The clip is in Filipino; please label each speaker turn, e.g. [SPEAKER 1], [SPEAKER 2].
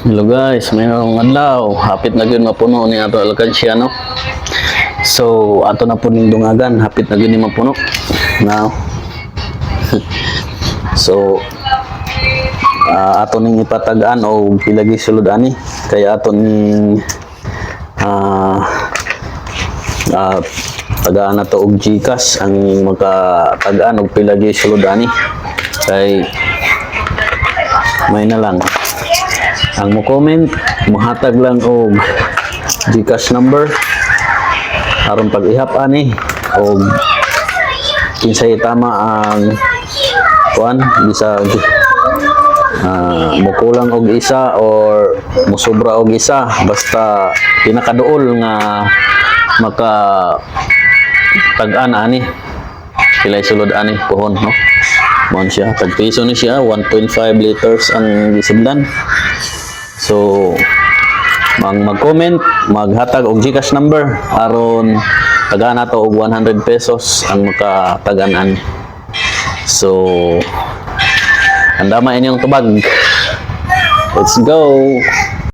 [SPEAKER 1] Hello guys, mayroong adlaw. Hapit na gyud mapuno ni ato alkansya no. So ato na po ning dungagan, hapit na gyud ni mapuno. Now. So ato ning ipatagaan o pilagi sulod ani kaya ato ning tagaan na to og GCash ang makatagaan og pilagi sulod ani kay may na lang ang mo comment mohatag lang og GCash number aron pag ihap ani og kinsay tama ang kuan bisag mukulang og isa or musobra og isa basta pinakaduol nga maka tag-an ani pilay sulod ani pohon no mon siya tag piso ni siya 1.5 liters ang gisundan. So mag-comment maghatag og GCash number aron tagaan nato og 100 pesos ang makatagan-an. So andama inyong tubag, let's go.